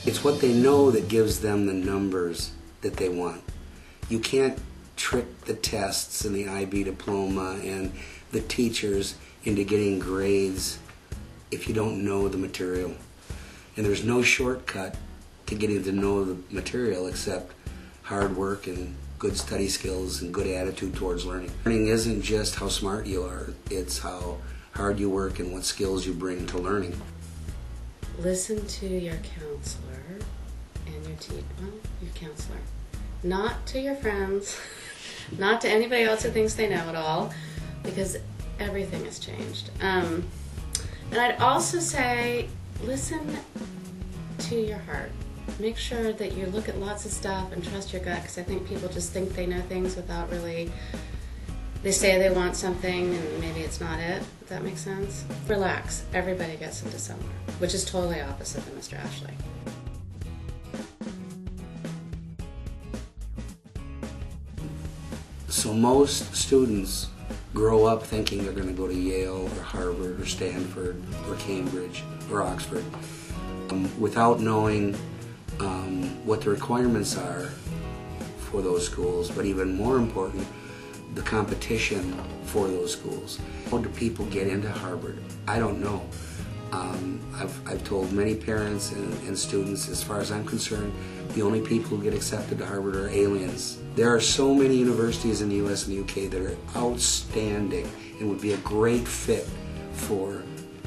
It's what they know that gives them the numbers that they want. You can't trick the tests and the IB diploma and the teachers into getting grades if you don't know the material. And there's no shortcut to getting to know the material except hard work and good study skills and good attitude towards learning. Learning isn't just how smart you are, it's how hard you work and what skills you bring to learning. Listen to your counselor and your counselor. Not to your friends, not to anybody else who thinks they know it all, because everything has changed. And I'd also say, listen to your heart. Make sure that you look at lots of stuff and trust your gut, because I think people just think they know things without really, they say they want something and maybe it's not it, if that makes sense. Relax, everybody gets into somewhere, which is totally opposite than Mr. Ashley. So most students grow up thinking they're going to go to Yale or Harvard or Stanford or Cambridge or Oxford without knowing what the requirements are for those schools, but even more important, the competition for those schools. How do people get into Harvard? I don't know. I've told many parents and students, as far as I'm concerned, the only people who get accepted to Harvard are aliens. There are so many universities in the US and the UK that are outstanding and would be a great fit for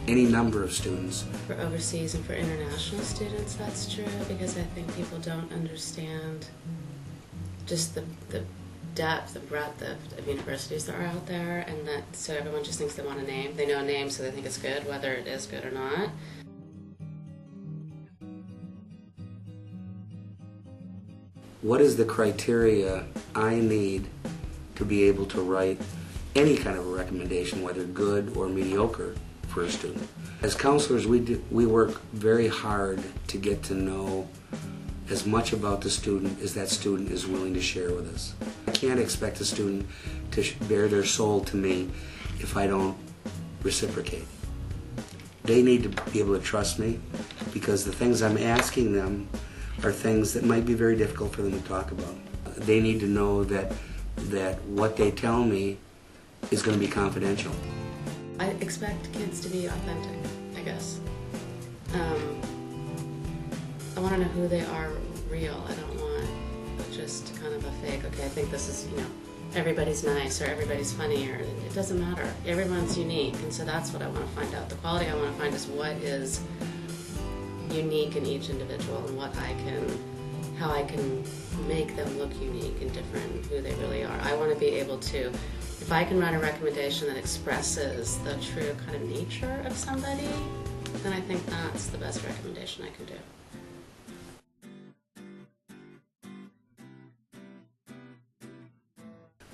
any number of students. For overseas and for international students, that's true, because I think people don't understand just the depth, the breadth of universities that are out there, and that so everyone just thinks they want a name. They know a name, so they think it's good, whether it is good or not. What is the criteria I need to be able to write any kind of a recommendation, whether good or mediocre, for a student? As counselors, we work very hard to get to know as much about the student as that student is willing to share with us. I can't expect a student to bare their soul to me if I don't reciprocate. They need to be able to trust me, because the things I'm asking them are things that might be very difficult for them to talk about. They need to know that what they tell me is going to be confidential. I expect kids to be authentic, I guess. I want to know who they are real. I don't want just kind of a fake, okay, I think this is, everybody's nice or everybody's funny, or it doesn't matter. Everyone's unique, and so that's what I want to find out. The quality I want to find is what is unique in each individual and how I can make them look unique and different, who they really are. I want to be able to, if I can write a recommendation that expresses the true kind of nature of somebody, then I think that's the best recommendation I can do.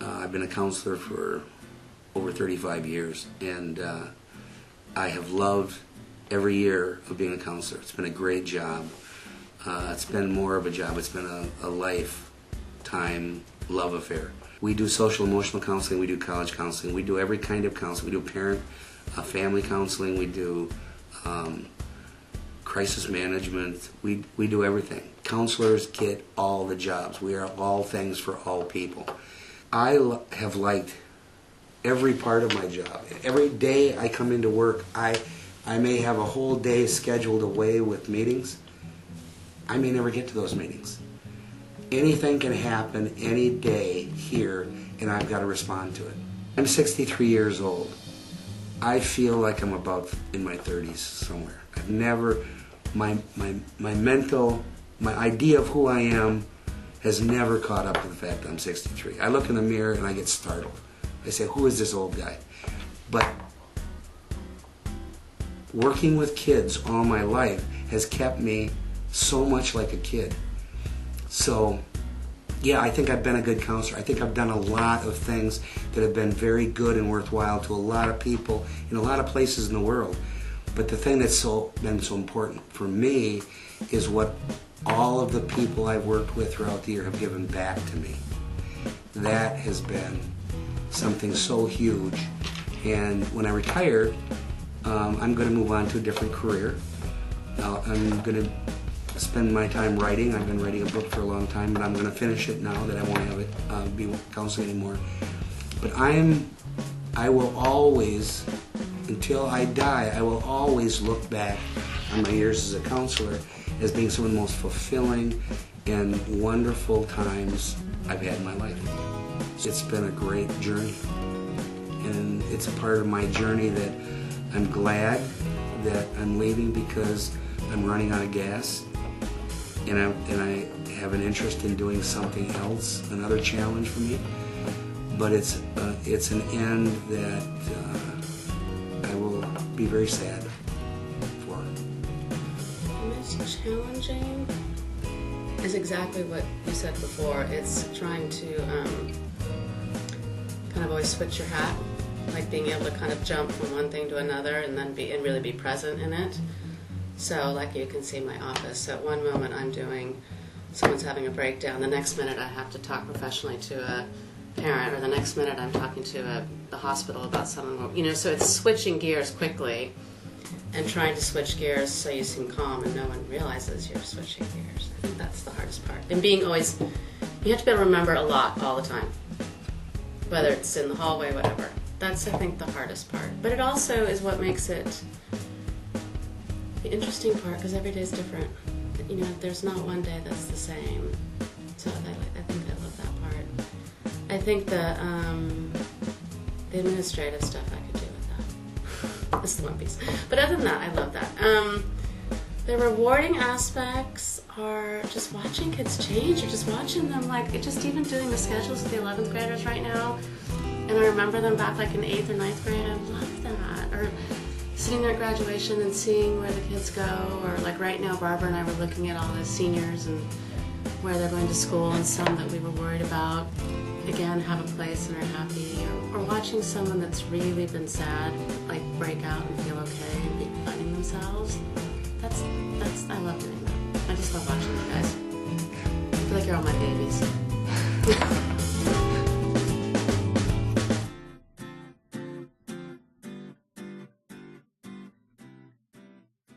I've been a counselor for over 35 years, and I have loved every year of being a counselor. It's been a great job. It's been more of a job. It's been a lifetime love affair. We do social emotional counseling, we do college counseling, we do every kind of counseling. We do parent, family counseling, we do crisis management, we do everything. Counselors get all the jobs. We are all things for all people. I have liked every part of my job. Every day I come into work, I may have a whole day scheduled away with meetings. I may never get to those meetings. Anything can happen any day here, and I've got to respond to it. I'm 63 years old. I feel like I'm about in my 30s somewhere. I've never, my idea of who I am has never caught up with the fact that I'm 63. I look in the mirror and I get startled. I say, who is this old guy? But working with kids all my life has kept me so much like a kid. So, yeah, I think I've been a good counselor. I think I've done a lot of things that have been very good and worthwhile to a lot of people in a lot of places in the world. But the thing that's been so important for me is what all of the people I've worked with throughout the year have given back to me. That has been something so huge. And when I retire, I'm going to move on to a different career. I'm going to spend my time writing. I've been writing a book for a long time, but I'm going to finish it now that I won't have it be counseling anymore. But I will always, until I die, I will always look back on my years as a counselor as being some of the most fulfilling and wonderful times I've had in my life. It's been a great journey, and it's a part of my journey that I'm glad that I'm leaving because I'm running out of gas, and I have an interest in doing something else, another challenge for me. But it's an end that I will be very sad for. And it's challenging is exactly what you said before. It's trying to kind of always switch your hat, like being able to kind of jump from one thing to another and then really be present in it. So like you can see my office. So at one moment someone's having a breakdown. The next minute I have to talk professionally to a parent, or the next minute I'm talking to the hospital about someone. So it's switching gears quickly and trying to switch gears so you seem calm and no one realizes you're switching gears. I think that's the hardest part. And you have to be able to remember a lot all the time, whether it's in the hallway, whatever. That's, I think, the hardest part. But it also is what makes it the interesting part, because every day is different. There's not one day that's the same. So I think I love that part. I think the administrative stuff I could do with that. This is the one piece. But other than that, I love that. The rewarding aspects are just watching kids change, or just watching them, just even doing the schedules with the 11th graders right now. And I remember them back in 8th or 9th grade. I love that. Or sitting there at graduation and seeing where the kids go. Or right now, Barbara and I were looking at all the seniors and where they're going to school, and some that we were worried about, again, have a place and are happy. Or watching someone that's really been sad, break out and feel okay and be finding themselves. I love doing that. I just love watching you guys. I feel like you're all my babies.